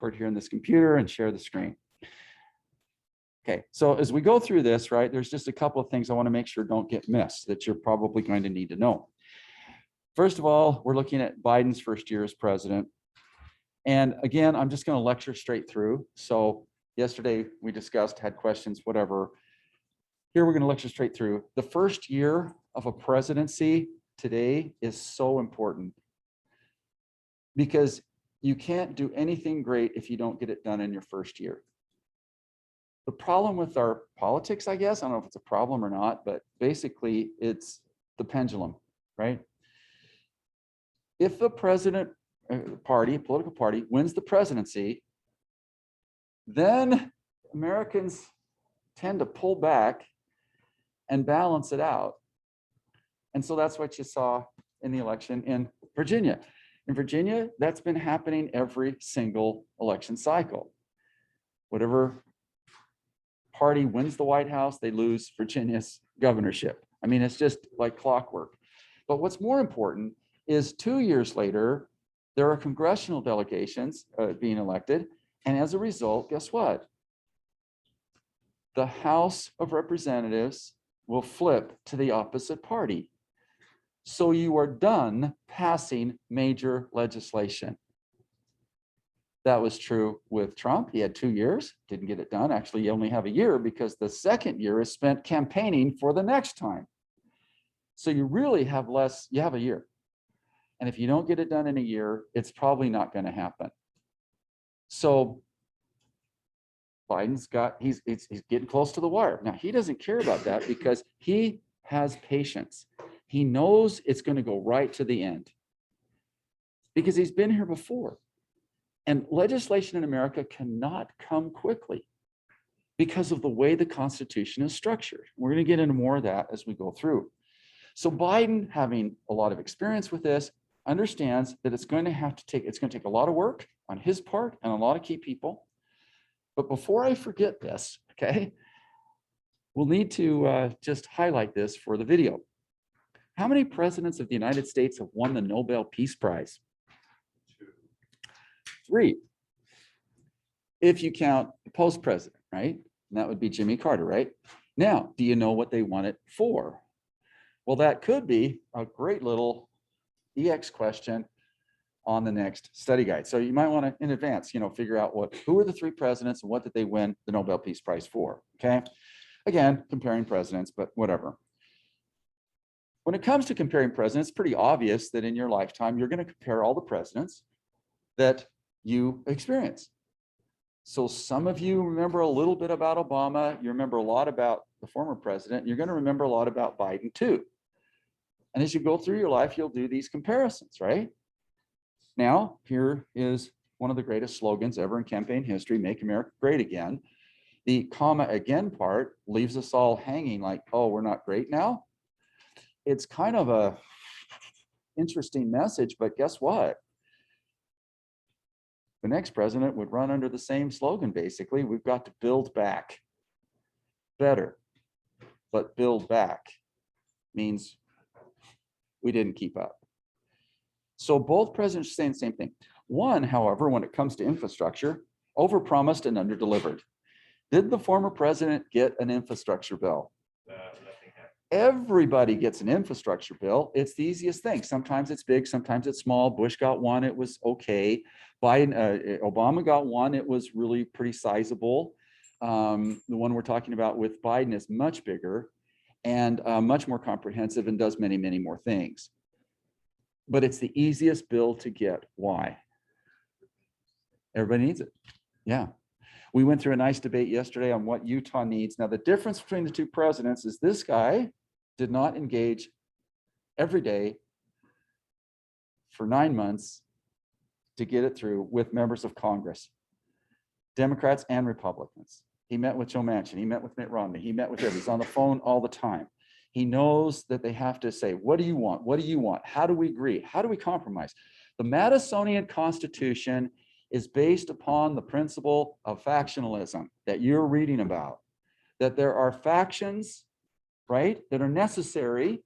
clipboard here in this computer and share the screen. Okay, so as we go through this, right, there's just a couple of things I want to make sure don't get missed that you're probably going to need to know. First of all, we're looking at Biden's first year as president. And again, I'm just going to lecture straight through. So yesterday we discussed, had questions, whatever. Here we're going to lecture straight through. The first year of a presidency today is so important because you can't do anything great if you don't get it done in your first year. The problem with our politics, I guess, I don't know if it's a problem or not, but basically it's the pendulum, right? If the president party, political party, wins the presidency, then Americans tend to pull back and balance it out. And so that's what you saw in the election in Virginia. In Virginia, that's been happening every single election cycle. Whatever party wins the White House, they lose Virginia's governorship. I mean, it's just like clockwork. But what's more important is 2 years later, there are congressional delegations being elected. And as a result, guess what? The House of Representatives will flip to the opposite party. So you are done passing major legislation. That was true with Trump. He had 2 years, didn't get it done. Actually, you only have a year because the second year is spent campaigning for the next time. So you really have less, you have a year. And if you don't get it done in a year, it's probably not going to happen. So Biden's got, he's getting close to the wire. Now, he doesn't care about that because he has patience. He knows it's going to go right to the end because he's been here before. And legislation in America cannot come quickly because of the way the Constitution is structured. We're going to get into more of that as we go through. So Biden, having a lot of experience with this, understands that it's going to take a lot of work on his part and a lot of key people. But before I forget this, okay, we'll need to just highlight this for the video. How many presidents of the United States have won the Nobel Peace Prize? 3. If you count the post-president, right? And that would be Jimmy Carter, right? Now, do you know what they won it for? Well, that could be a great little EX question on the next study guide. So you might want to, in advance, figure out who are the 3 presidents and what did they win the Nobel Peace Prize for, okay? Again, comparing presidents, but whatever. When it comes to comparing presidents, it's pretty obvious that in your lifetime, you're going to compare all the presidents that you experience. So some of you remember a little bit about Obama. You remember a lot about the former president. You're going to remember a lot about Biden too. And as you go through your life, you'll do these comparisons, right? Now, here is one of the greatest slogans ever in campaign history, Make America Great Again. The comma again part leaves us all hanging like, oh, we're not great now. It's kind of a interesting message, but guess what? The next president would run under the same slogan, basically. We've got to build back better, but build back means we didn't keep up. So both presidents are saying the same thing. One, however, when it comes to infrastructure, overpromised and underdelivered. Did the former president get an infrastructure bill? Everybody gets an infrastructure bill. It's the easiest thing. Sometimes it's big, sometimes it's small. Bush got one, it was okay. Obama got one, it was really pretty sizable. The one we're talking about with Biden is much bigger and much more comprehensive and does many, many more things. But it's the easiest bill to get. Why? Everybody needs it. Yeah. We went through a nice debate yesterday on what Utah needs. Now, the difference between the 2 presidents is this guy did not engage every day for 9 months to get it through with members of Congress, Democrats and Republicans. He met with Joe Manchin. He met with Mitt Romney. He met with everybody. He's on the phone all the time. He knows that they have to say, what do you want? What do you want? How do we agree? How do we compromise? The Madisonian Constitution is based upon the principle of factionalism that you're reading about, that there are factions, right, that are necessary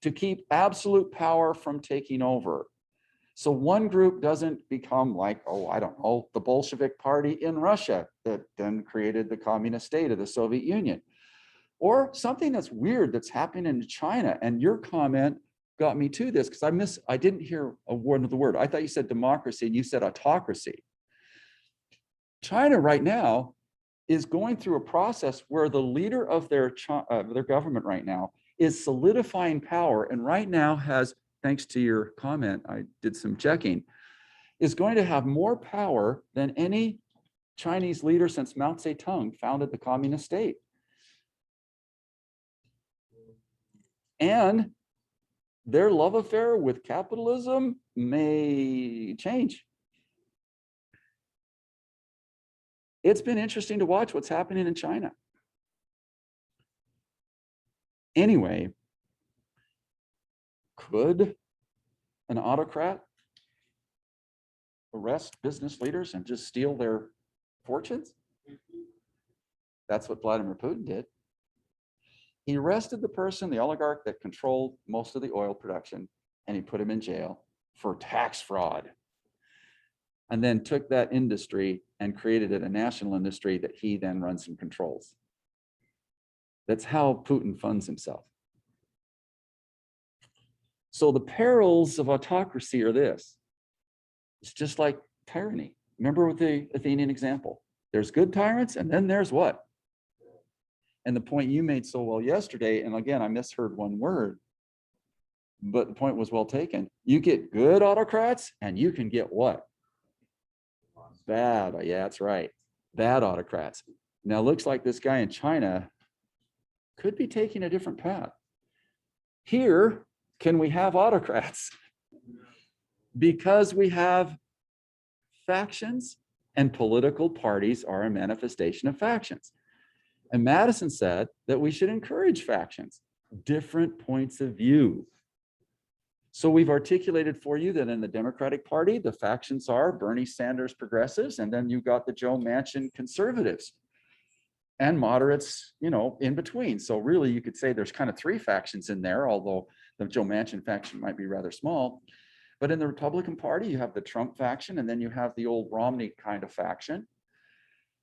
to keep absolute power from taking over. So one group doesn't become like, oh, I don't know, the Bolshevik Party in Russia that then created the communist state of the Soviet Union. Or something that's weird that's happening in China. And your comment got me to this because I didn't hear a word of the word. I thought you said democracy and you said autocracy. China right now is going through a process where the leader of their government right now is solidifying power, and right now has, thanks to your comment, I did some checking, is going to have more power than any Chinese leader since Mao Zedong founded the communist state. And their love affair with capitalism may change. It's been interesting to watch what's happening in China. Anyway, could an autocrat arrest business leaders and just steal their fortunes? That's what Vladimir Putin did. He arrested the person, the oligarch that controlled most of the oil production, and he put him in jail for tax fraud. And then took that industry and created it a national industry that he then runs and controls. That's how Putin funds himself. So the perils of autocracy are this. It's just like tyranny. Remember with the Athenian example, there's good tyrants and then there's what? And the point you made so well yesterday, and again, I misheard one word, but the point was well taken. You get good autocrats and you can get what? Bad, yeah, that's right. Bad autocrats. Now, it looks like this guy in China could be taking a different path. Here, can we have autocrats? Because we have factions, and political parties are a manifestation of factions. And Madison said that we should encourage factions, different points of view. So we've articulated for you that in the Democratic Party, the factions are Bernie Sanders progressives, and then you've got the Joe Manchin conservatives and moderates, you know, in between. So really you could say there's kind of three factions in there, although the Joe Manchin faction might be rather small. But in the Republican Party, you have the Trump faction, and then you have the old Romney kind of faction.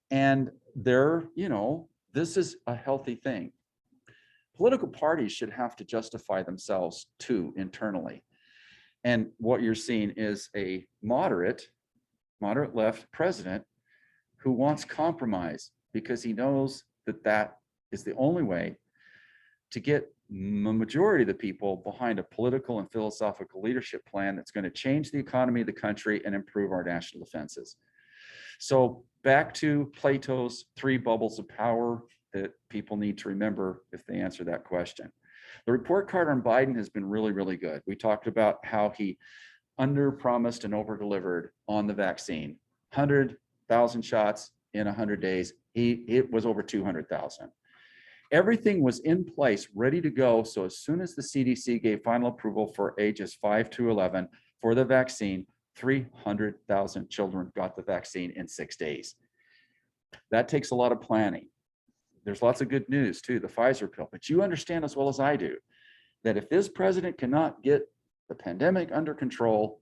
And they're, you know, this is a healthy thing. Political parties should have to justify themselves too internally. And what you're seeing is a moderate left president who wants compromise because he knows that that is the only way to get the majority of the people behind a political and philosophical leadership plan that's going to change the economy of the country and improve our national defenses. So back to Plato's three bubbles of power that people need to remember if they answer that question. The report card on Biden has been really, really good. We talked about how he under-promised and over-delivered on the vaccine. 100,000 shots in 100 days. It was over 200,000. Everything was in place, ready to go. So as soon as the CDC gave final approval for ages 5 to 11 for the vaccine, 300,000 children got the vaccine in 6 days. That takes a lot of planning. There's lots of good news too, the Pfizer pill, but you understand as well as I do that if this president cannot get the pandemic under control,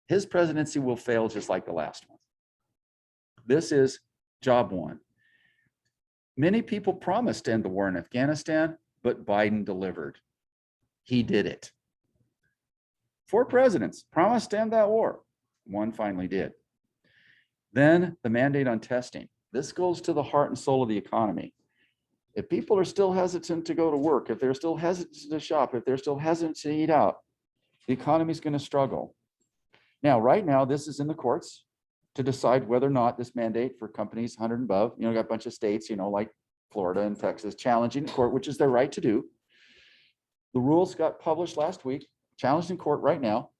his presidency will fail just like the last one. This is job one. Many people promised to end the war in Afghanistan, but Biden delivered. He did it. 4 presidents promised to end that war. One finally did. Then the mandate on testing. This goes to the heart and soul of the economy. If people are still hesitant to go to work, if they're still hesitant to shop, if they're still hesitant to eat out, the economy is going to struggle. Now, right now, this is in the courts to decide whether or not this mandate for companies 100 and above, you know, got a bunch of states, you know, like Florida and Texas, challenging the court, which is their right to do. The rules got published last week, challenged in court right now.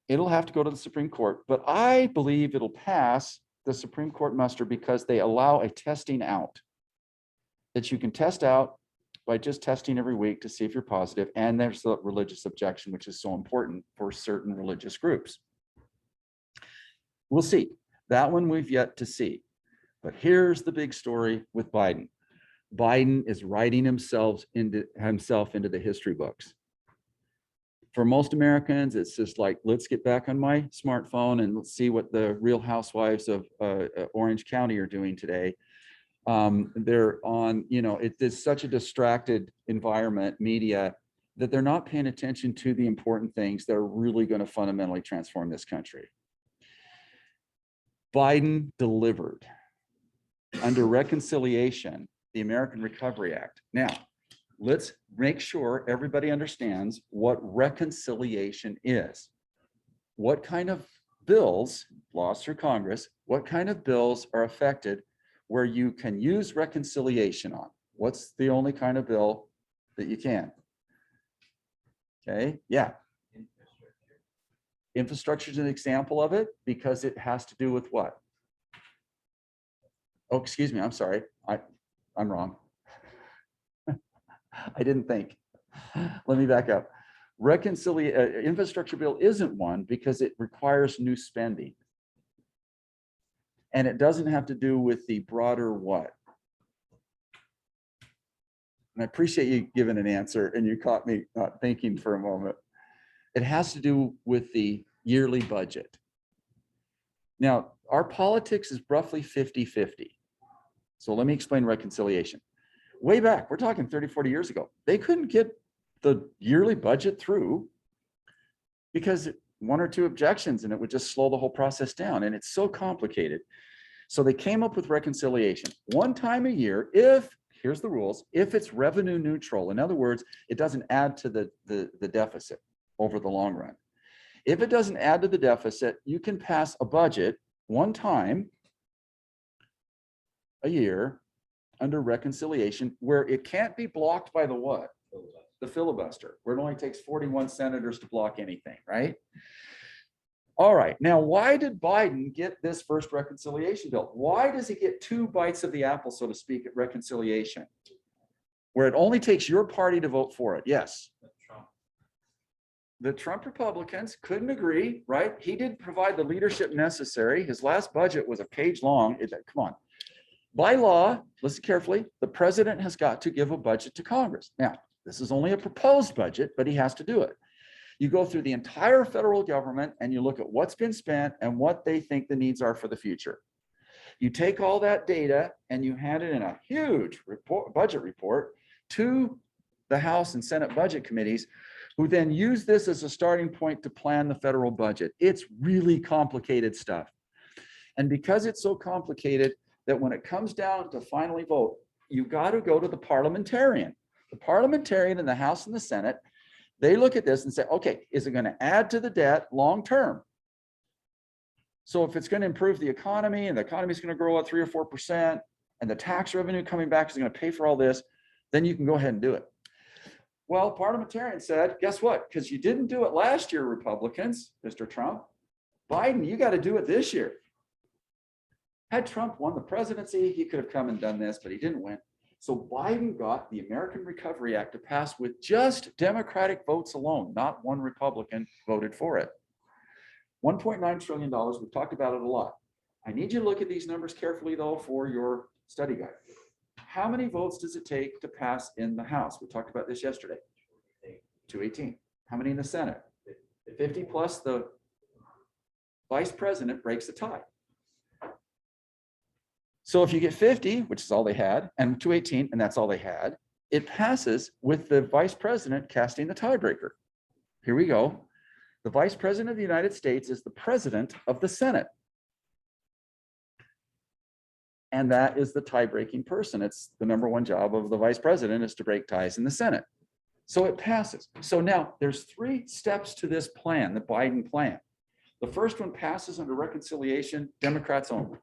It'll have to go to the Supreme Court, but I believe it'll pass the Supreme Court muster because they allow a testing out that you can test out by just testing every week to see if you're positive. And there's the religious objection, which is so important for certain religious groups. We'll see. That one we've yet to see. But here's the big story with Biden. Biden is writing himself into the history books. For most Americans, it's just like, let's get back on my smartphone and let's see what the Real Housewives of Orange County are doing today. They're on, it is such a distracted environment, media, that they're not paying attention to the important things that are really going to fundamentally transform this country. Biden delivered under reconciliation, the American Recovery Act. Now, let's make sure everybody understands what reconciliation is. What kind of bills, lost through Congress, what kind of bills are affected where you can use reconciliation on? What's the only kind of bill that you can? Okay, yeah. Infrastructure is an example of it because it has to do with what? Oh, excuse me, I'm sorry. I'm wrong. I didn't think. Let me back up. Infrastructure bill isn't one because it requires new spending. And it doesn't have to do with the broader what. And I appreciate you giving an answer and you caught me not thinking for a moment. It has to do with the yearly budget. Now, our politics is roughly 50-50. So let me explain reconciliation. Way back, we're talking 30, 40 years ago, they couldn't get the yearly budget through because one or two objections and it would just slow the whole process down. And it's so complicated. So they came up with reconciliation. One time a year, here's the rules, if it's revenue neutral, in other words, it doesn't add to the deficit over the long run. If it doesn't add to the deficit, you can pass a budget one time a year under reconciliation where it can't be blocked by the what? The filibuster, where it only takes 41 senators to block anything, right? All right, now why did Biden get this first reconciliation bill? Why does he get two bites of the apple, so to speak, at reconciliation? Where it only takes your party to vote for it, yes. The Trump Republicans couldn't agree, right? He didn't provide the leadership necessary. His last budget was a page long. Come on. By law, listen carefully, the president has got to give a budget to Congress. Now, this is only a proposed budget, but he has to do it. You go through the entire federal government and you look at what's been spent and what they think the needs are for the future. You take all that data and you hand it in a huge budget report to the House and Senate budget committees, who then use this as a starting point to plan the federal budget. It's really complicated stuff. And because it's so complicated that when it comes down to finally vote, you got to go to the parliamentarian. The parliamentarian in the House and the Senate, they look at this and say, okay, is it going to add to the debt long term? So if it's going to improve the economy and the economy is going to grow at 3 or 4% and the tax revenue coming back is going to pay for all this, then you can go ahead and do it. Well, parliamentarians said, guess what? Because you didn't do it last year, Republicans, Mr. Trump. Biden, you got to do it this year. Had Trump won the presidency, he could have come and done this, but he didn't win. So Biden got the American Recovery Act to pass with just Democratic votes alone. Not one Republican voted for it. $1.9 trillion, we've talked about it a lot. I need you to look at these numbers carefully though for your study guide. How many votes does it take to pass in the House? We talked about this yesterday. 218. How many in the Senate? 50 plus the vice president breaks the tie. So if you get 50, which is all they had, and 218, and that's all they had, it passes with the vice president casting the tiebreaker. Here we go. The vice president of the United States is the president of the Senate. And that is the tie-breaking person. It's the number one job of the vice president is to break ties in the Senate. So it passes. So now there's 3 steps to this plan, the Biden plan. The first one passes under reconciliation, Democrats only.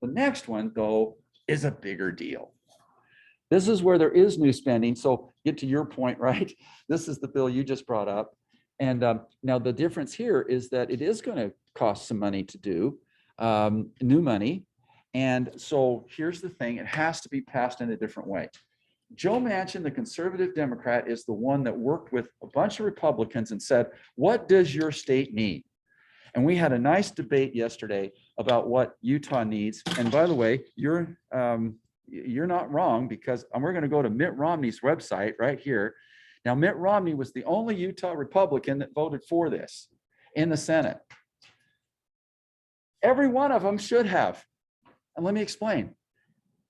The next one, though, is a bigger deal. This is where there is new spending. So get to your point, right? This is the bill you just brought up. And now the difference here is that it is going to cost some money to do, new money. And so here's the thing, it has to be passed in a different way. Joe Manchin, the conservative Democrat, is the one that worked with a bunch of Republicans and said, what does your state need? And we had a nice debate yesterday about what Utah needs. And by the way, you're not wrong, because we're going to go to Mitt Romney's website right here Now, Mitt Romney was the only Utah Republican that voted for this in the Senate. Every one of them should have. And let me explain.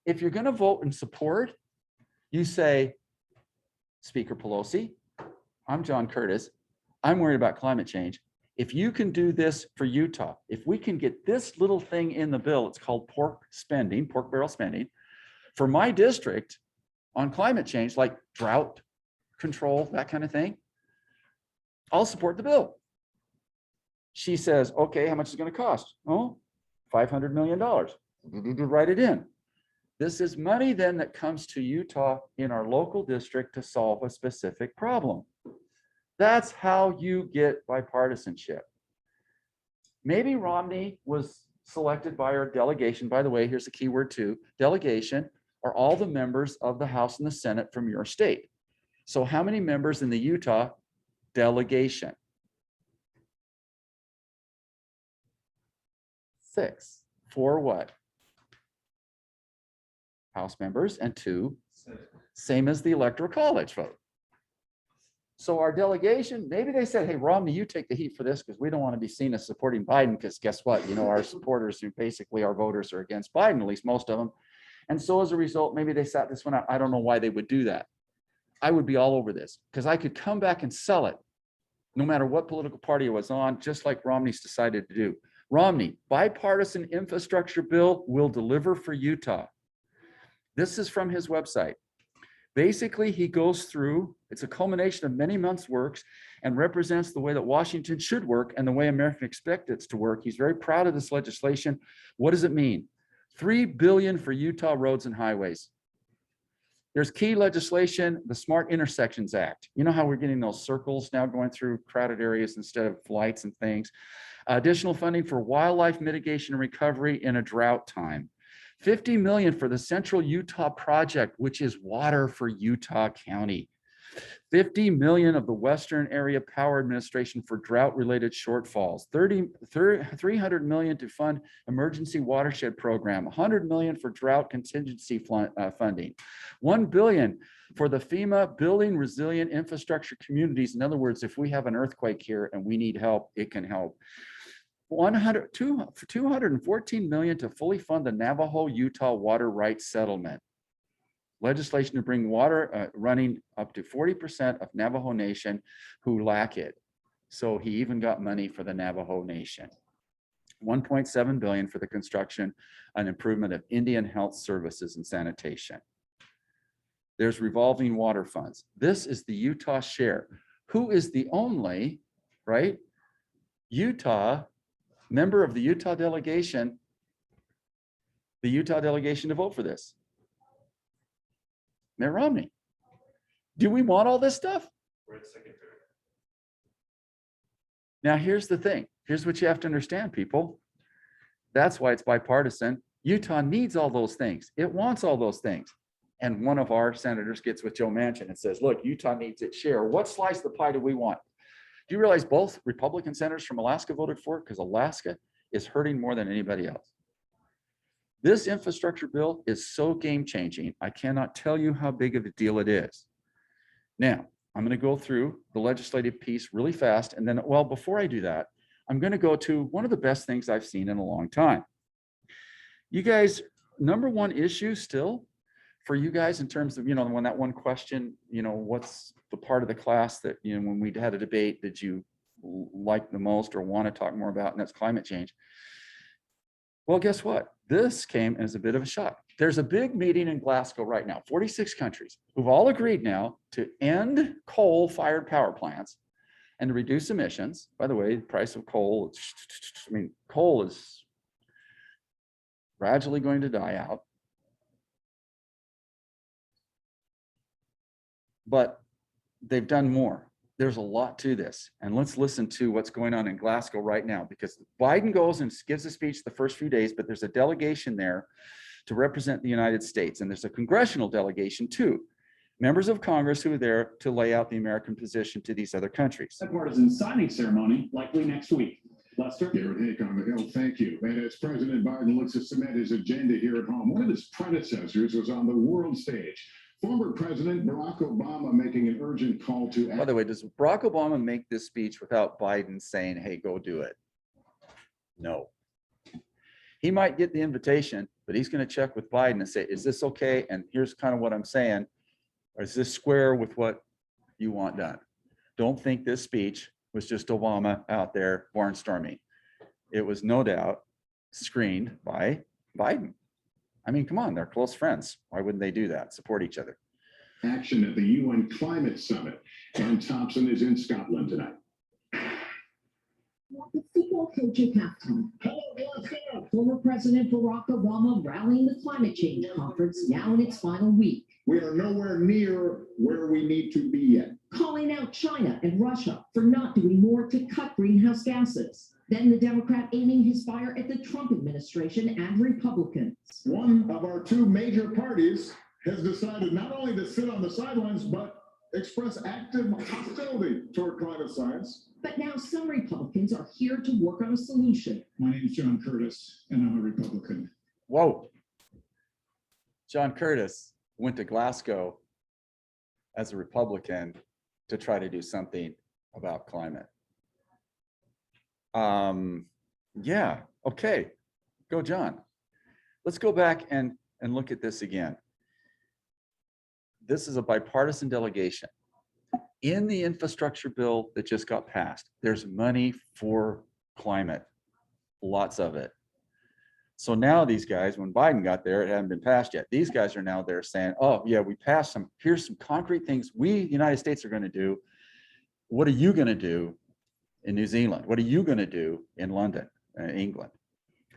If you're going to vote in support, you say, Speaker Pelosi, I'm John Curtis. I'm worried about climate change. If you can do this for Utah, if we can get this little thing in the bill, it's called pork barrel spending, for my district on climate change, like drought control, that kind of thing, I'll support the bill. She says, okay, how much is it going to cost? Oh, $500 million. Write it in. This is money then that comes to Utah in our local district to solve a specific problem. That's how you get bipartisanship. Maybe Romney was selected by our delegation. By the way, here's the key word too. Delegation are all the members of the House and the Senate from your state. So how many members in the Utah delegation? 6. 4 what? House members, and 2, same as the Electoral College vote. So our delegation, maybe they said, hey, Romney, you take the heat for this because we don't want to be seen as supporting Biden, because guess what? You know, our supporters, who basically our voters, are against Biden, at least most of them. And so as a result, maybe they sat this one out. I don't know why they would do that. I would be all over this because I could come back and sell it no matter what political party it was on, just like Romney's decided to do. Romney, bipartisan infrastructure bill will deliver for Utah. This is from his website. Basically, he goes through, it's a culmination of many months' works and represents the way that Washington should work and the way Americans expect it to work. He's very proud of this legislation. What does it mean? $3 billion for Utah roads and highways. There's key legislation, the Smart Intersections Act. You know how we're getting those circles now going through crowded areas instead of lights and things. Additional funding for wildlife mitigation and recovery in a drought time. $50 million for the Central Utah Project, which is water for Utah County. $50 million of the Western Area Power Administration for drought-related shortfalls. $300 million to fund emergency watershed program. $100 million for drought contingency funding. $1 billion for the FEMA Building Resilient Infrastructure Communities. In other words, if we have an earthquake here and we need help, it can help. $214 million to fully fund the Navajo-Utah water rights settlement. Legislation to bring water running up to 40% of Navajo Nation who lack it. So he even got money for the Navajo Nation. $1.7 billion for the construction and improvement of Indian health services and sanitation. There's revolving water funds. This is the Utah share. Who is the only, right, Utah member of the Utah delegation to vote for this? Mitt Romney. Do we want all this stuff? We're at secondary. Now, here's the thing. Here's what you have to understand, people. That's why it's bipartisan. Utah needs all those things. It wants all those things. And one of our senators gets with Joe Manchin and says, look, Utah needs its share. What slice of the pie do we want? Do you realize both Republican senators from Alaska voted for it? Because Alaska is hurting more than anybody else. This infrastructure bill is so game-changing. I cannot tell you how big of a deal it is. Now, I'm going to go through the legislative piece really fast. And then, well, before I do that, I'm going to go to one of the best things I've seen in a long time. You guys, number one issue still for you guys in terms of, you know, when that one question, you know, what's the part of the class that, you know, when we had a debate that you like the most or want to talk more about, and that's climate change. Well, guess what? This came as a bit of a shock. There's a big meeting in Glasgow right now, 46 countries who've all agreed now to end coal-fired power plants and to reduce emissions. By the way, the price of coal, I mean, coal is gradually going to die out. But they've done more. There's a lot to this. And let's listen to what's going on in Glasgow right now, because Biden goes and gives a speech the first few days, but there's a delegation there to represent the United States. And there's a congressional delegation too. Members of Congress who are there to lay out the American position to these other countries. A partisan signing ceremony likely next week. Lester? Garrett Hake on the Hill, thank you. And as President Biden looks to cement his agenda here at home, one of his predecessors was on the world stage, Former President Barack Obama making an urgent call to By the way, does Barack Obama make this speech without Biden saying, hey, go do it? No. He might get the invitation, but he's going to check with Biden and say, is this okay? And here's kind of what I'm saying. Or is this square with what you want done? Don't think this speech was just Obama out there barnstorming. It was no doubt screened by Biden. I mean, come on, they're close friends. Why wouldn't they do that? Support each other. action at the UN Climate Summit. Ann Thompson is in Scotland tonight. The football coach at halftime. Hello, Glasgow. Former President Barack Obama rallying the climate change conference now in its final week. We are nowhere near where we need to be yet. Calling out China and Russia for not doing more to cut greenhouse gases. Then the Democrat aiming his fire at the Trump administration and Republicans. One of our two major parties has decided not only to sit on the sidelines, but express active hostility toward climate science. But now some Republicans are here to work on a solution. My name is John Curtis, and I'm a Republican. Whoa. John Curtis went to Glasgow as a Republican to try to do something about climate. Yeah, okay. Go, John. Let's go back and look at this again. This is a bipartisan delegation. In the infrastructure bill that just got passed, there's money for climate, lots of it. So now these guys, when Biden got there, it hadn't been passed yet. These guys are now there saying, oh yeah, we passed some, here's some concrete things we, the United States, are going to do. What are you going to do in New Zealand? What are you going to do in London, England?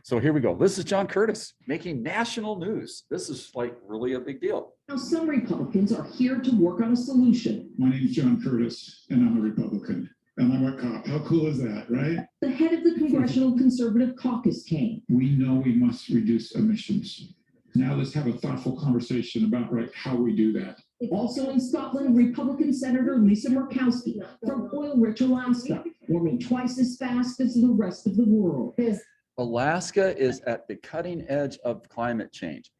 So here we go. This is John Curtis making national news. This is like really a big deal. Now some Republicans are here to work on a solution. My name is John Curtis, and I'm a Republican. And I'm a cop. How cool is that, right? The head of the Congressional Conservative Caucus came. We know we must reduce emissions. Now let's have a thoughtful conversation about how we do that. Also in Scotland, Republican Senator Lisa Murkowski from oil-rich Alaska, warming twice as fast as the rest of the world. Alaska is at the cutting edge of climate change.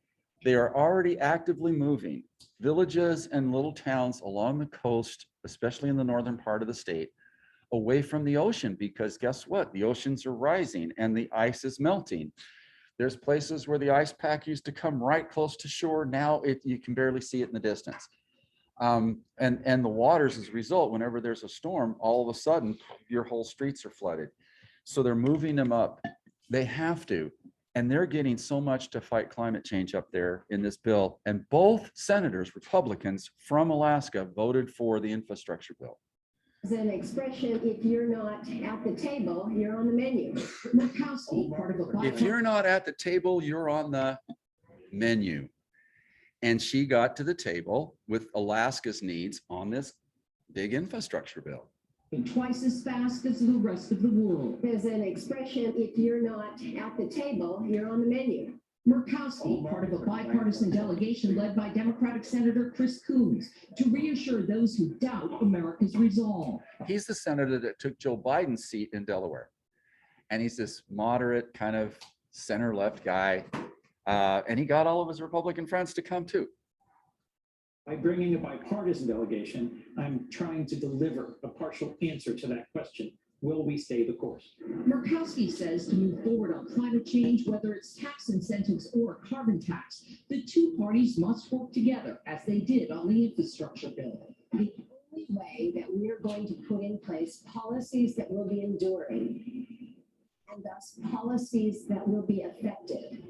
They are already actively moving villages and little towns along the coast, especially in the northern part of the state, away from the ocean, because guess what? The oceans are rising and the ice is melting. There's places where the ice pack used to come right close to shore. Now you can barely see it in the distance. And the waters, as a result, whenever there's a storm, all of a sudden your whole streets are flooded. So they're moving them up. They have to, and they're getting so much to fight climate change up there in this bill. And both senators, Republicans from Alaska, voted for the infrastructure bill. As an expression, if you're not at the table, you're on the menu. Murkowski, part of a If you're not at the table, you're on the menu. And she got to the table with Alaska's needs on this big infrastructure bill. twice as fast as the rest of the world. As an expression, if you're not at the table, you're on the menu. Murkowski, part of a bipartisan delegation led by Democratic Senator Chris Coons, to reassure those who doubt America's resolve. He's the senator that took Joe Biden's seat in Delaware. And he's this moderate kind of center-left guy. And he got all of his Republican friends to come too. By bringing a bipartisan delegation, I'm trying to deliver a partial answer to that question. Will we stay the course? Murkowski says to move forward on climate change, whether it's tax incentives or a carbon tax, the two parties must work together as they did on the infrastructure bill. The only way that we're going to put in place policies that will be enduring and thus policies that will be effective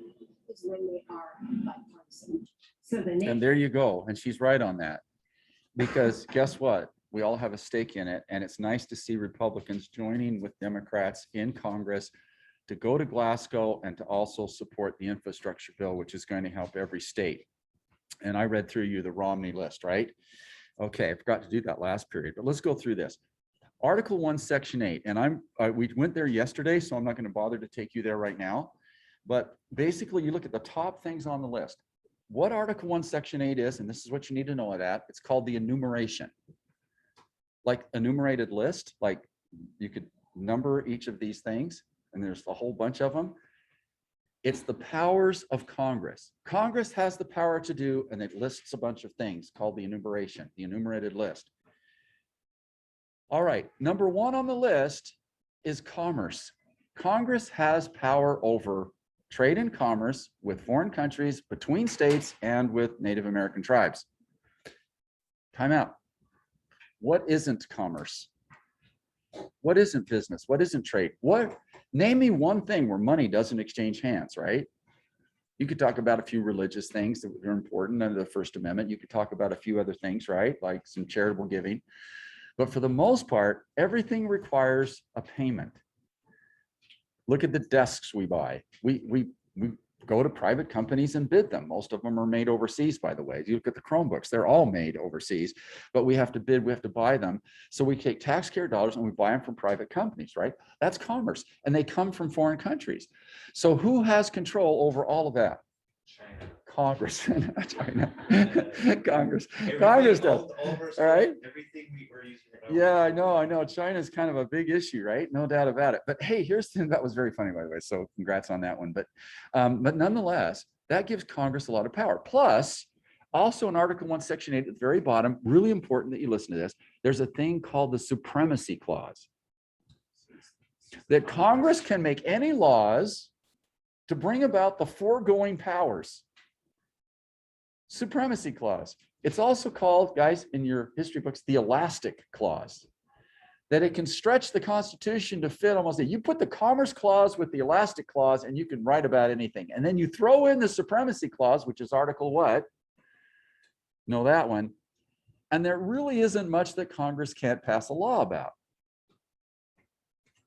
is when they are bipartisan. So the And there you go. And she's right on that. Because guess what? We all have a stake in it. And it's nice to see Republicans joining with Democrats in Congress to go to Glasgow and to also support the infrastructure bill, which is going to help every state. And I read through you the Romney list, right? Okay, I forgot to do that last period, but let's go through this. Article 1, Section 8. And we went there yesterday, so I'm not going to bother to take you there right now. But basically, you look at the top things on the list. What Article 1, Section 8 is, and this is what you need to know it at, it's called the enumeration. Like enumerated list, like you could number each of these things, and there's a whole bunch of them. It's the powers of Congress. Congress has the power to do, and it lists a bunch of things called the enumeration, the enumerated list. All right, number one on the list is commerce. Congress has power over trade and commerce with foreign countries, between states, and with Native American tribes. Time out. What isn't commerce? What isn't business? What isn't trade? Name me one thing where money doesn't exchange hands, right? You could talk about a few religious things that are important under the First Amendment. You could talk about a few other things, right? Like some charitable giving. But for the most part, everything requires a payment. Look at the desks we buy. We go to private companies and bid them. Most of them are made overseas, by the way. You look at the Chromebooks, they're all made overseas, but we have to bid, we have to buy them. So we take taxpayer dollars and we buy them from private companies, right? That's commerce, and they come from foreign countries. So who has control over all of that? China. Congress. China. Congress. Everything, Congress does. all of our All stuff, right. Everything we were using. Yeah, I know. China's kind of a big issue, right? No doubt about it. But hey, here's the thing that was very funny, by the way. So congrats on that one. But nonetheless, that gives Congress a lot of power. Plus, also in Article 1, Section 8 at the very bottom, really important that you listen to this. There's a thing called the Supremacy Clause. That Congress can make any laws to bring about the foregoing powers. Supremacy Clause. It's also called, guys, in your history books, the Elastic Clause. That it can stretch the Constitution to fit almost. You put the Commerce Clause with the Elastic Clause, and you can write about anything. And then you throw in the Supremacy Clause, which is Article what? Know that one. And there really isn't much that Congress can't pass a law about.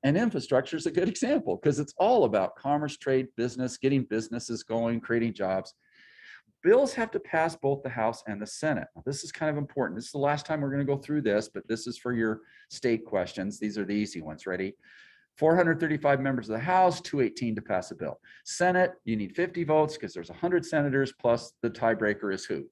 And infrastructure is a good example because it's all about commerce, trade, business, getting businesses going, creating jobs. Bills have to pass both the House and the Senate. Now, this is kind of important. This is the last time we're going to go through this, but this is for your state questions. These are the easy ones. Ready? 435 members of the House, 218 to pass a bill. Senate, you need 50 votes because there's 100 senators plus the tiebreaker is who?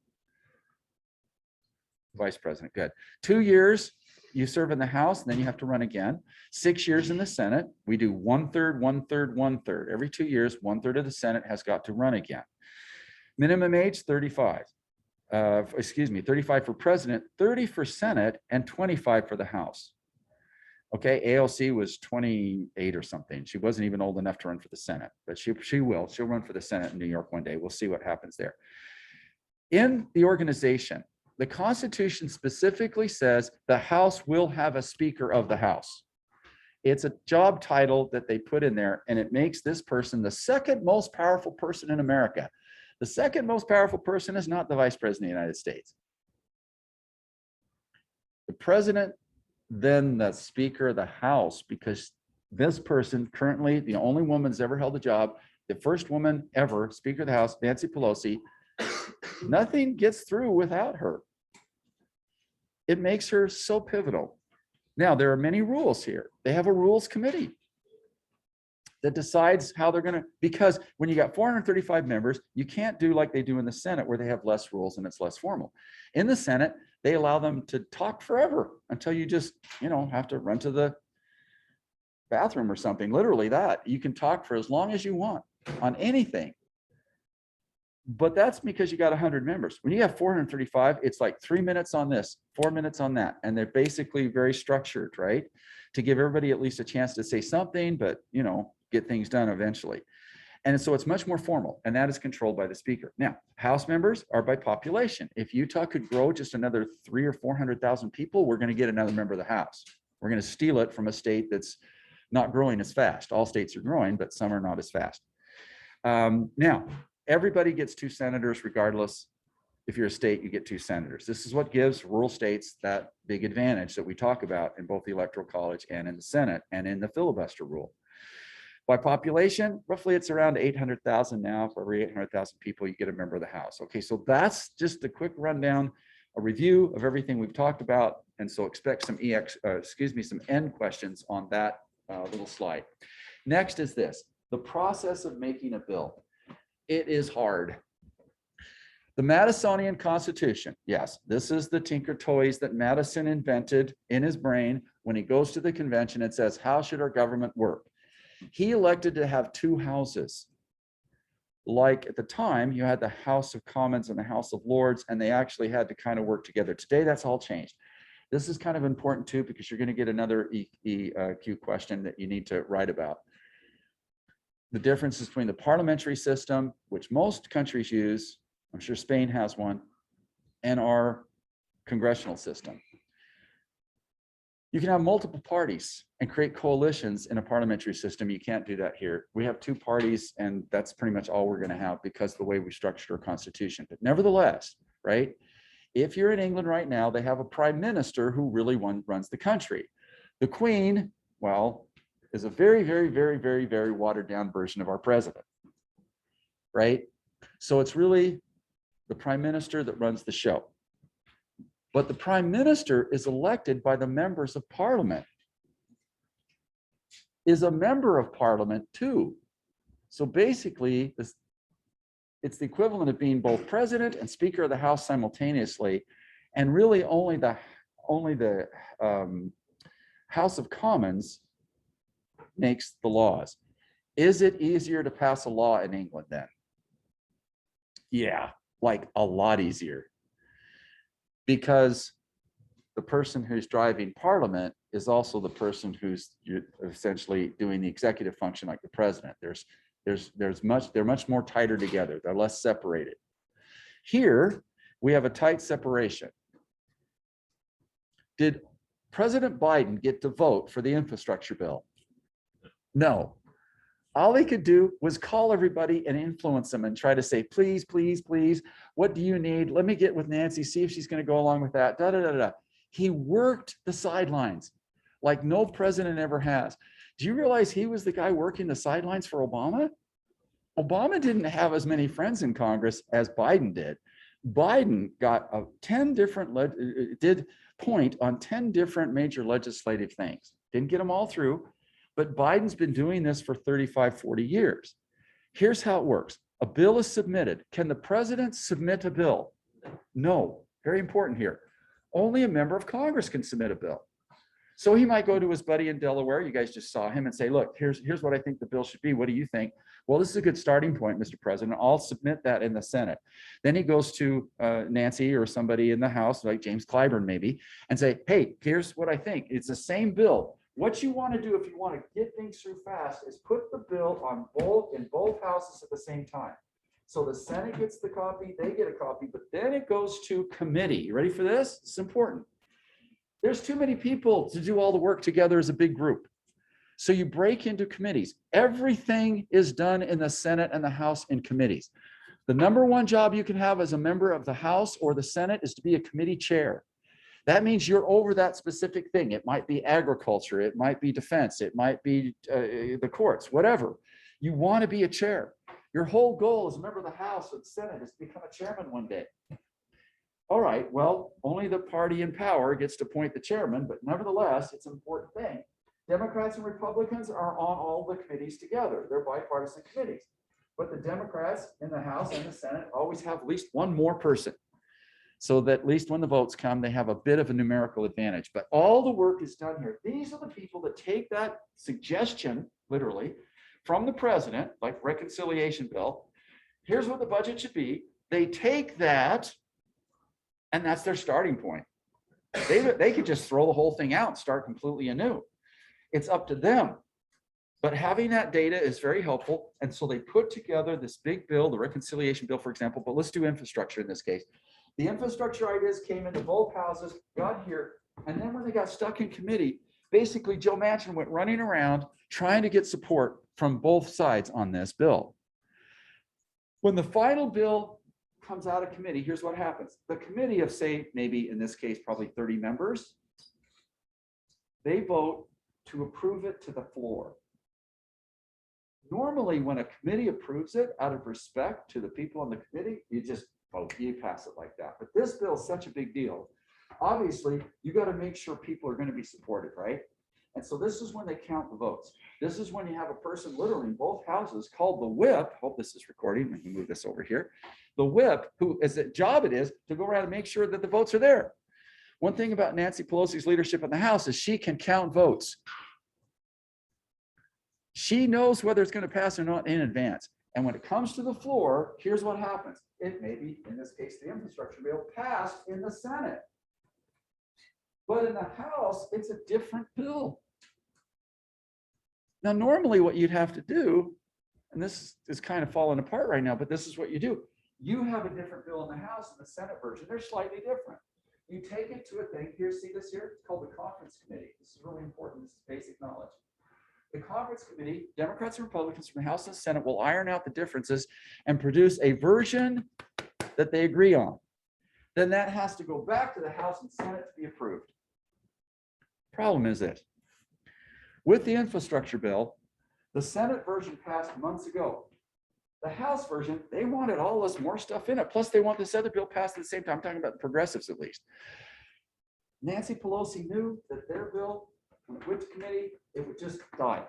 Vice President. Good. 2 years, you serve in the House, and then you have to run again. 6 years in the Senate. We do 1/3, 1/3, 1/3. Every 2 years, 1/3 of the Senate has got to run again. Minimum age, 35. 35 for president, 30 for Senate, and 25 for the House. Okay, AOC was 28 or something. She wasn't even old enough to run for the Senate, but she will. She'll run for the Senate in New York one day. We'll see what happens there. In the organization, the Constitution specifically says the House will have a Speaker of the House. It's a job title that they put in there, and it makes this person the second most powerful person in America. The second most powerful person is not the Vice President of the United States. The President, then the Speaker of the House, because this person currently, the only woman that's ever held a job, the first woman ever, Speaker of the House, Nancy Pelosi, nothing gets through without her. It makes her so pivotal. Now, there are many rules here. They have a rules committee that decides how they're going to, because when you got 435 members, you can't do like they do in the Senate where they have less rules and it's less formal. In the Senate, they allow them to talk forever until you just, have to run to the bathroom or something. Literally that. You can talk for as long as you want on anything. But that's because you got 100 members. When you have 435, it's like 3 minutes on this, 4 minutes on that. And they're basically very structured, right? To give everybody at least a chance to say something, but, get things done eventually. And so it's much more formal, and that is controlled by the Speaker. Now, House members are by population. If Utah could grow just another 300,000 or 400,000 people, we're going to get another member of the House. We're going to steal it from a state that's not growing as fast. All states are growing, but some are not as fast. Now, everybody gets 2 senators regardless. If you're a state, you get 2 senators. This is what gives rural states that big advantage that we talk about in both the Electoral College and in the Senate and in the filibuster rule. By population, roughly it's around 800,000 now. For every 800,000 people, you get a member of the House. Okay, so that's just a quick rundown, a review of everything we've talked about. And so expect some some end questions on that little slide. Next is this, the process of making a bill. It is hard. The Madisonian Constitution, yes, this is the Tinker Toys that Madison invented in his brain. When he goes to the convention, it says, how should our government work? He elected to have 2 houses. like at the time, you had the House of Commons and the House of Lords, and they actually had to kind of work together. Today, that's all changed. This is kind of important too, because you're going to get another EQ question that you need to write about. The difference between the parliamentary system, which most countries use, I'm sure Spain has one, and our congressional system. You can have multiple parties and create coalitions in a parliamentary system. You can't do that here. We have two parties, and that's pretty much all we're going to have because of the way we structured our constitution. But nevertheless, right, if you're in England right now, they have a prime minister who really runs the country. The Queen, well, is a very, very, very, very, very watered down version of our president, right? So it's really the prime minister that runs the show. But the prime minister is elected by the members of parliament, is a member of parliament too. So basically, it's the equivalent of being both president and speaker of the House simultaneously, and really only the House of Commons makes the laws. Is it easier to pass a law in England then? Yeah, like a lot easier. Because the person who's driving parliament is also the person who's essentially doing the executive function like the president. They're much more tighter together. They're less separated. Here, we have a tight separation. Did President Biden get to vote for the infrastructure bill? No. All he could do was call everybody and influence them and try to say, please, please, please, what do you need? Let me get with Nancy, see if she's going to go along with that. Da, da, da, da. He worked the sidelines like no president ever has. Do you realize he was the guy working the sidelines for Obama? Obama didn't have as many friends in Congress as Biden did. Biden got 10 different, did point on 10 different major legislative things. Didn't get them all through. But Biden's been doing this for 35, 40 years. Here's how it works. A bill is submitted. Can the president submit a bill? No. Very important here. Only a member of Congress can submit a bill. So he might go to his buddy in Delaware. You guys just saw him and say, look, here's what I think the bill should be. What do you think? Well, this is a good starting point, Mr. President. I'll submit that in the Senate. Then he goes to Nancy or somebody in the House, like James Clyburn maybe, and say, hey, here's what I think. It's the same bill. What you want to do if you want to get things through fast is put the bill on in both houses at the same time. So the Senate gets the copy, they get a copy, but then it goes to committee. You ready for this? It's important. There's too many people to do all the work together as a big group. So you break into committees. Everything is done in the Senate and the House in committees. The number one job you can have as a member of the House or the Senate is to be a committee chair. That means you're over that specific thing. It might be agriculture, it might be defense, it might be the courts, whatever. You want to be a chair. Your whole goal as a member of the House or the Senate is to become a chairman one day. All right, well, only the party in power gets to appoint the chairman, but nevertheless, it's an important thing. Democrats and Republicans are on all the committees together. They're bipartisan committees. But the Democrats in the House and the Senate always have at least one more person, so that at least when the votes come, they have a bit of a numerical advantage. But all the work is done here. These are the people that take that suggestion, literally, from the president, like reconciliation bill. Here's what the budget should be. They take that, and that's their starting point. They could just throw the whole thing out and start completely anew. It's up to them. But having that data is very helpful. And so they put together this big bill, the reconciliation bill, for example, but let's do infrastructure in this case. The infrastructure ideas came into both houses, got here, and then when they got stuck in committee, basically Joe Manchin went running around trying to get support from both sides on this bill. When the final bill comes out of committee, here's what happens. The committee of, say, maybe in this case, probably 30 members, they vote to approve it to the floor. Normally, when a committee approves it out of respect to the people on the committee, you just vote, you pass it like that. But this bill is such a big deal. Obviously, you got to make sure people are going to be supported, right? And so this is when they count the votes. This is when you have a person literally in both houses called the whip. Hope this is recording. We can move this over here. The whip, who is a job it is to go around and make sure that the votes are there. One thing about Nancy Pelosi's leadership in the House is she can count votes. She knows whether it's going to pass or not in advance. And when it comes to the floor, here's what happens. It may be, in this case, the infrastructure bill passed in the Senate. But in the House, it's a different bill. Now, normally what you'd have to do, and this is kind of falling apart right now, but this is what you do. You have a different bill in the House and the Senate version. They're slightly different. You take it to a thing. Here, see this here? It's called the Conference Committee. This is really important. This is basic knowledge. The Conference Committee, Democrats and Republicans from the House and Senate will iron out the differences and produce a version that they agree on. Then that has to go back to the House and Senate to be approved. Problem is this. With the infrastructure bill, the Senate version passed months ago. The House version, they wanted all this more stuff in it. Plus, they want this other bill passed at the same time. I'm talking about the progressives, at least. Nancy Pelosi knew that their bill, when it went to committee, it would just die.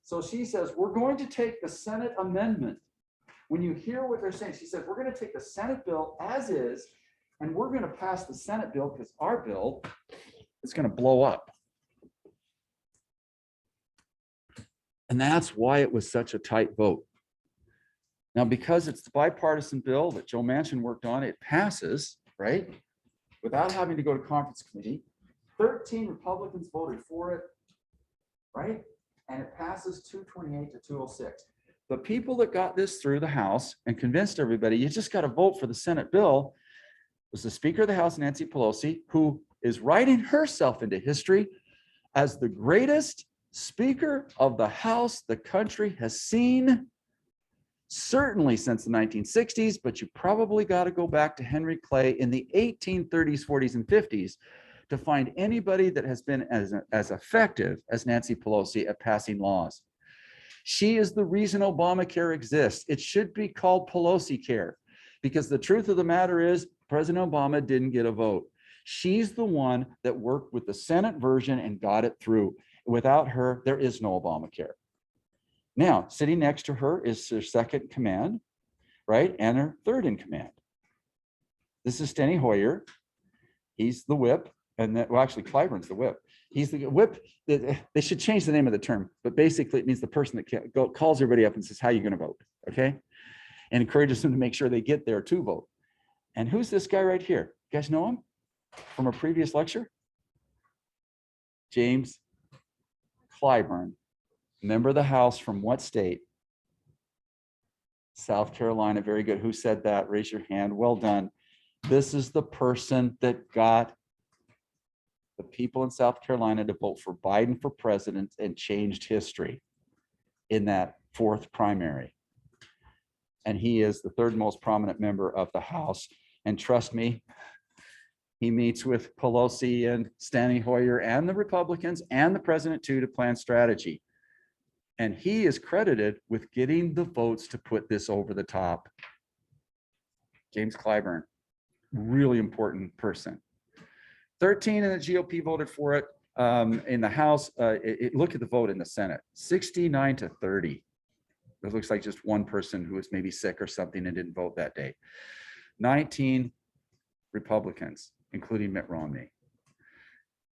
So she says, we're going to take the Senate amendment. When you hear what they're saying, she says, we're going to take the Senate bill as is, and we're going to pass the Senate bill because our bill is going to blow up. And that's why it was such a tight vote. Now, because it's the bipartisan bill that Joe Manchin worked on, it passes, right? Without having to go to conference committee. 13 Republicans voted for it, right? And it passes 228 to 206. The people that got this through the House and convinced everybody, you just got to vote for the Senate bill, was the Speaker of the House, Nancy Pelosi, who is writing herself into history as the greatest Speaker of the House the country has seen, certainly since the 1960s, but you probably got to go back to Henry Clay in the 1830s, 40s, and 50s to find anybody that has been as effective as Nancy Pelosi at passing laws. She is the reason Obamacare exists. It should be called Pelosi Care, because the truth of the matter is President Obama didn't get a vote. She's the one that worked with the Senate version and got it through. Without her, there is no Obamacare. Now, sitting next to her is her second in command, right? And her third in command. This is Steny Hoyer. He's the whip. And that, well, actually, Clyburn's the whip. He's the whip. They should change the name of the term, but basically it means the person that calls everybody up and says, how are you going to vote? Okay. And encourages them to make sure they get there to vote. And who's this guy right here? You guys know him from a previous lecture? James Clyburn, member of the House from what state? South Carolina. Very good. Who said that? Raise your hand. Well done. This is the person that got the people in South Carolina to vote for Biden for president and changed history in that fourth primary. And he is the third most prominent member of the House. And trust me, he meets with Pelosi and Steny Hoyer and the Republicans and the president too to plan strategy. And he is credited with getting the votes to put this over the top. James Clyburn, really important person. 13 in the GOP voted for it. In the House, look at the vote in the Senate, 69 to 30. It looks like just one person who was maybe sick or something and didn't vote that day. 19 Republicans, including Mitt Romney.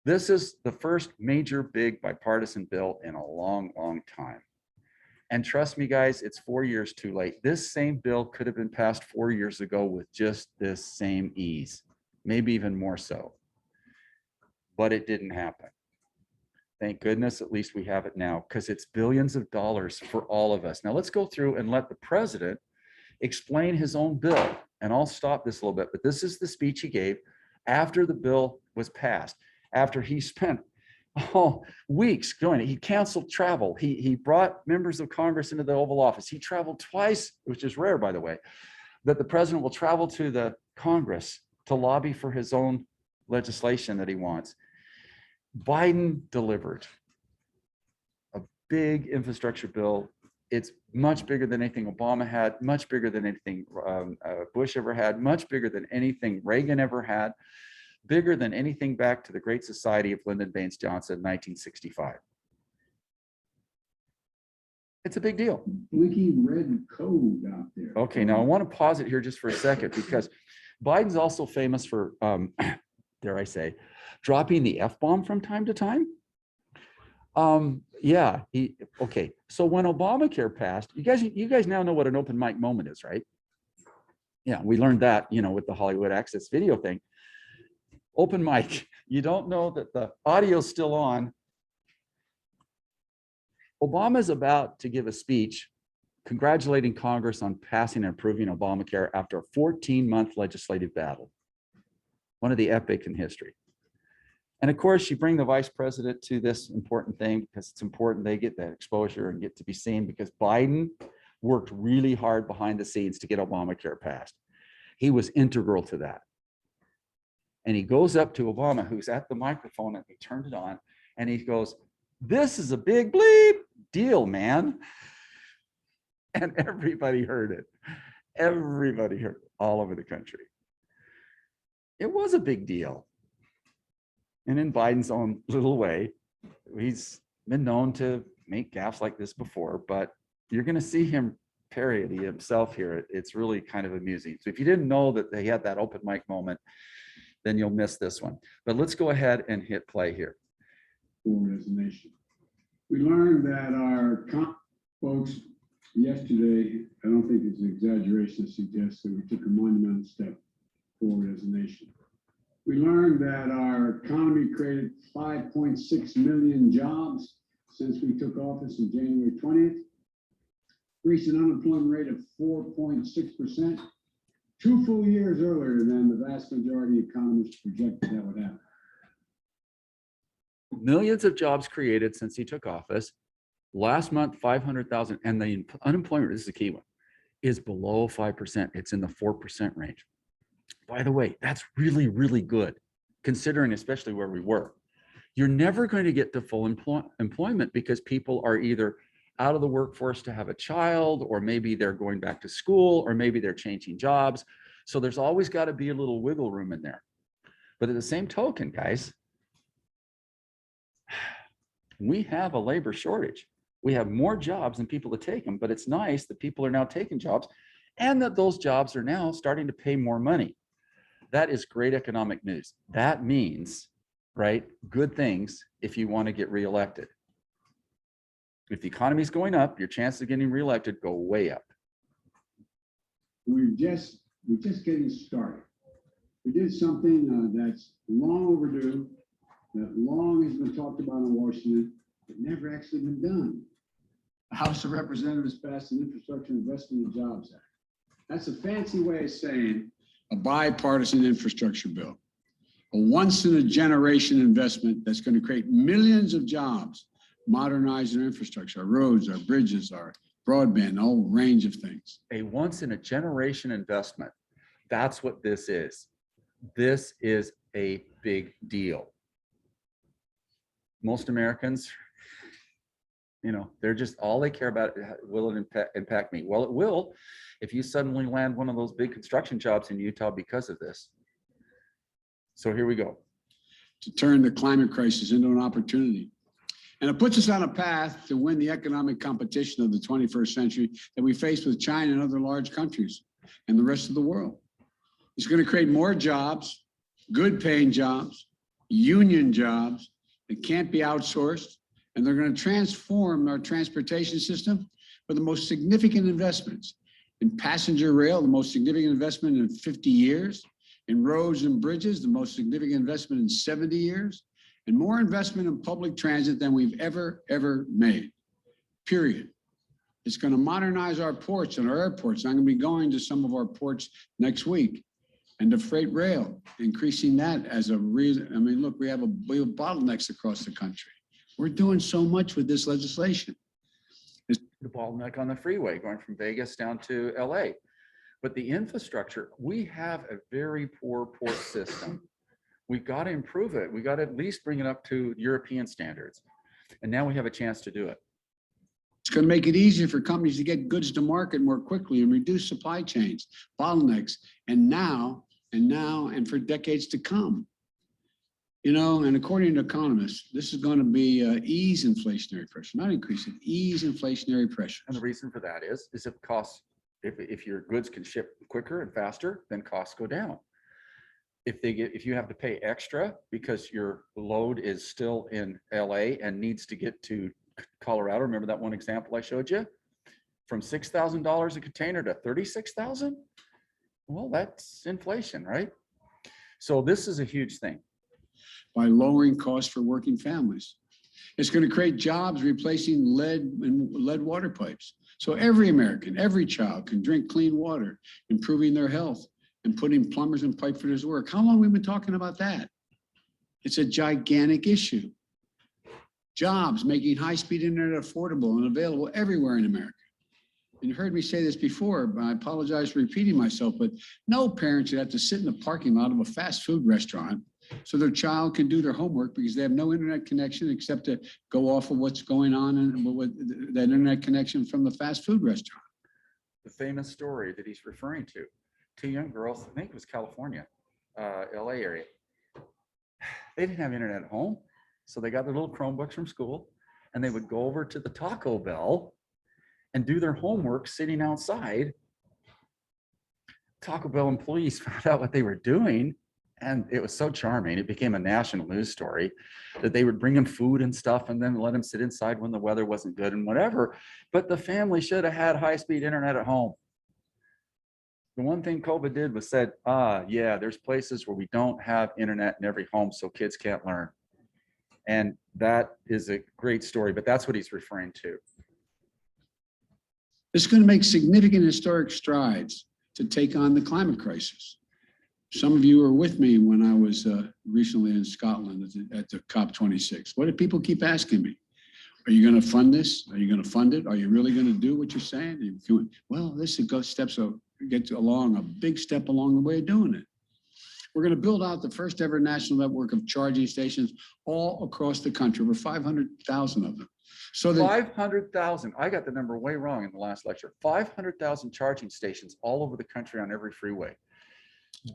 This is the first major big bipartisan bill in a long, long time. And trust me, guys, it's 4 years too late. This same bill could have been passed 4 years ago with just this same ease, maybe even more so. But it didn't happen. Thank goodness, at least we have it now, because it's billions of dollars for all of us. Now let's go through and let the president explain his own bill. And I'll stop this a little bit, but this is the speech he gave after the bill was passed, after he spent weeks going. He canceled travel. He brought members of Congress into the Oval Office. He traveled twice, which is rare, by the way, that the president will travel to the Congress to lobby for his own legislation that he wants. Biden delivered a big infrastructure bill. It's much bigger than anything Obama had, much bigger than anything Bush ever had, much bigger than anything Reagan ever had, bigger than anything back to the Great Society of Lyndon Baines Johnson in 1965. It's a big deal. Blinky red code out there. Okay, now I want to pause it here just for a second, because Biden's also famous for, dare I say, dropping the F-bomb from time to time. Yeah, okay. So when Obamacare passed, you guys now know what an open mic moment is, right? Yeah, we learned that, with the Hollywood Access video thing. Open mic, you don't know that the audio's still on. Obama's about to give a speech congratulating Congress on passing and approving Obamacare after a 14-month legislative battle. One of the epic in history. And of course, you bring the vice president to this important thing because it's important they get that exposure and get to be seen, because Biden worked really hard behind the scenes to get Obamacare passed. He was integral to that. And he goes up to Obama, who's at the microphone, and he turned it on, and he goes, "This is a big bleep deal, man." And everybody heard it. Everybody heard it all over the country. It was a big deal. And in Biden's own little way, he's been known to make gaffes like this before, but you're going to see him parody himself here. It's really kind of amusing. So if you didn't know that they had that open mic moment, then you'll miss this one. But let's go ahead and hit play here. Forward as a nation. We learned that our folks yesterday, I don't think it's an exaggeration to suggest that we took a monumental step forward as a nation. We learned that our economy created 5.6 million jobs since we took office on January 20th, reached an unemployment rate of 4.6%, 2 full years earlier than the vast majority of economists projected that would happen. Millions of jobs created since he took office. Last month, 500,000, and the unemployment, this is the key one, is below 5%. It's in the 4% range. By the way, that's really, really good, considering especially where we were. You're never going to get to full employment because people are either out of the workforce to have a child, or maybe they're going back to school, or maybe they're changing jobs. So there's always got to be a little wiggle room in there. But at the same token, guys, we have a labor shortage. We have more jobs than people to take them, but it's nice that people are now taking jobs and that those jobs are now starting to pay more money. That is great economic news. That means, right, good things if you want to get reelected. If the economy is going up, your chances of getting reelected go way up. We're just getting started. We did something that's long overdue, that long has been talked about in Washington, but never actually been done. The House of Representatives passed an Infrastructure Investment and Jobs Act. That's a fancy way of saying a bipartisan infrastructure bill, a once-in-a-generation investment that's going to create millions of jobs, modernize our infrastructure, our roads, our bridges, our broadband, a whole range of things. A once-in-a-generation investment. That's what this is. This is a big deal. Most Americans, they're just, all they care about, will it impact me? Well, it will if you suddenly land one of those big construction jobs in Utah because of this. So here we go. To turn the climate crisis into an opportunity. And it puts us on a path to win the economic competition of the 21st century that we face with China and other large countries and the rest of the world. It's going to create more jobs, good paying jobs, union jobs that can't be outsourced, and they're going to transform our transportation system with the most significant investments in passenger rail, the most significant investment in 50 years, in roads and bridges, the most significant investment in 70 years, and more investment in public transit than we've ever made, period. It's going to modernize our ports and our airports. I'm going to be going to some of our ports next week, and the freight rail, increasing that as a reason. I mean, look, we have bottlenecks across the country. We're doing so much with this legislation. The bottleneck on the freeway going from Vegas down to LA. But the infrastructure, we have a very poor port system. We've got to improve it. We got to at least bring it up to European standards. And now we have a chance to do it. It's going to make it easier for companies to get goods to market more quickly and reduce supply chains, bottlenecks, and now and for decades to come. And according to economists, this is going to be ease inflationary pressure, not increase it, ease inflationary pressure. And the reason for that is if costs, if your goods can ship quicker and faster, then costs go down. if you have to pay extra because your load is still in LA and needs to get to Colorado, remember that one example I showed you? From $6,000 a container to 36,000? Well, that's inflation, right? So this is a huge thing. By lowering costs for working families. It's going to create jobs replacing lead and lead water pipes. So every American, every child can drink clean water, improving their health and putting plumbers and pipe fitters to work. How long have we been talking about that? It's a gigantic issue. Jobs, making high-speed internet affordable and available everywhere in America. And you heard me say this before, but I apologize for repeating myself, but no parent should have to sit in the parking lot of a fast food restaurant so their child can do their homework because they have no internet connection except to go off of what's going on and with that internet connection from the fast food restaurant. The famous story that he's referring to, two young girls, I think it was California, LA area. They didn't have internet at home. So they got their little Chromebooks from school and they would go over to the Taco Bell and do their homework sitting outside. Taco Bell employees found out what they were doing, and it was so charming. It became a national news story that they would bring them food and stuff and then let them sit inside when the weather wasn't good and whatever. But the family should have had high-speed internet at home. The one thing COVID did was said, yeah, there's places where we don't have internet in every home, so kids can't learn. And that is a great story, but that's what he's referring to. It's going to make significant historic strides to take on the climate crisis. Some of you were with me when I was recently in Scotland at the COP26. What do people keep asking me? Are you going to fund this? Are you going to fund it? Are you really going to do what you're saying? Well, this is a big step along the way of doing it. We're going to build out the first ever national network of charging stations all across the country, over 500,000 of them. So that 500,000, I got the number way wrong in the last lecture. 500,000 charging stations all over the country on every freeway.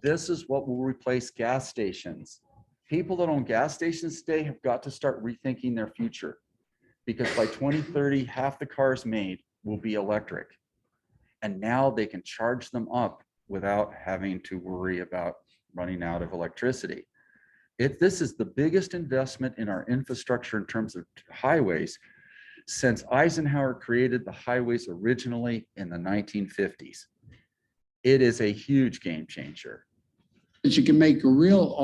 This is what will replace gas stations. People that own gas stations today have got to start rethinking their future, because by 2030, half the cars made will be electric. And now they can charge them up without having to worry about running out of electricity. This is the biggest investment in our infrastructure in terms of highways since Eisenhower created the highways originally in the 1950s. It is a huge game changer. that you can make a real,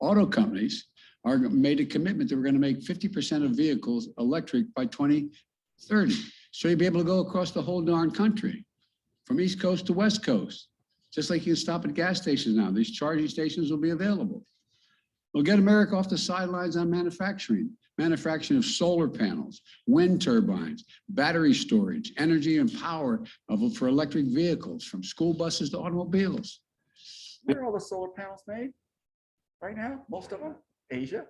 auto companies are made a commitment that we're going to make 50% of vehicles electric by 2030. So you'll be able to go across the whole darn country from East Coast to West Coast. Just like you can stop at gas stations now, these charging stations will be available. We'll get America off the sidelines on manufacturing of solar panels, wind turbines, battery storage, energy and power for electric vehicles, from school buses to automobiles. Where are all the solar panels made right now? Most of them, Asia.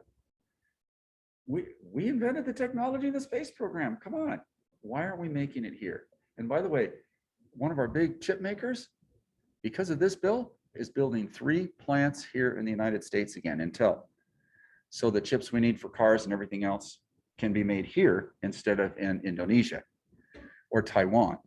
We invented the technology in the space program. Come on. Why aren't we making it here? And by the way, one of our big chip makers, because of this bill, is building 3 plants here in the United States again, Intel. So the chips we need for cars and everything else can be made here instead of in Indonesia or Taiwan.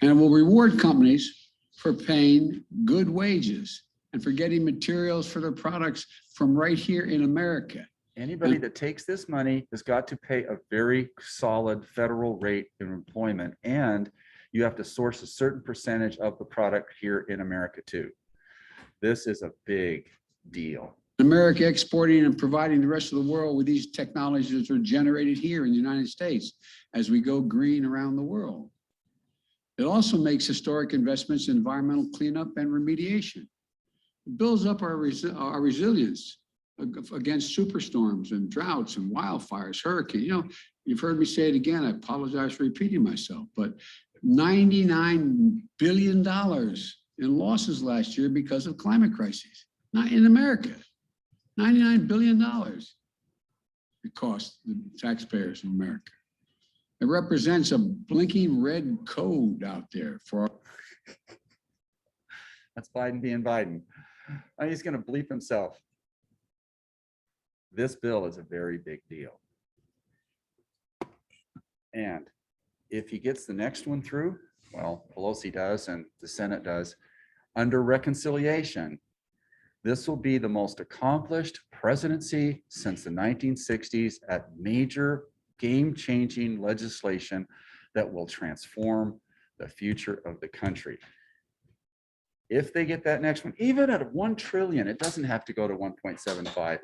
And will reward companies for paying good wages and for getting materials for their products from right here in America. Anybody that takes this money has got to pay a very solid federal rate of employment, and you have to source a certain percentage of the product here in America too. This is a big deal. America exporting and providing the rest of the world with these technologies that are generated here in the United States as we go green around the world. It also makes historic investments in environmental cleanup and remediation. It builds up our resilience against superstorms and droughts and wildfires, hurricanes. You know, you've heard me say it again. I apologize for repeating myself, but $99 billion in losses last year because of climate crises. Not in America. $99 billion it cost the taxpayers in America. It represents a blinking red code out there for. That's Biden being Biden. He's going to bleep himself. This bill is a very big deal. And if he gets the next one through, well, Pelosi does and the Senate does, under reconciliation, This will be the most accomplished presidency since the 1960s at major game-changing legislation that will transform the future of the country. If they get that next one, even at 1 trillion, it doesn't have to go to 1.75.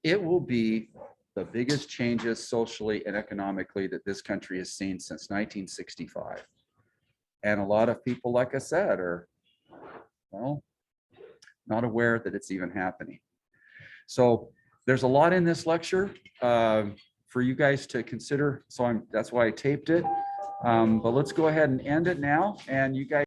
It will be the biggest changes socially and economically that this country has seen since 1965. And a lot of people, like I said, are, well, not aware that it's even happening. So there's a lot in this lecture for you guys to consider. So that's why I taped it. But let's go ahead and end it now. And you guys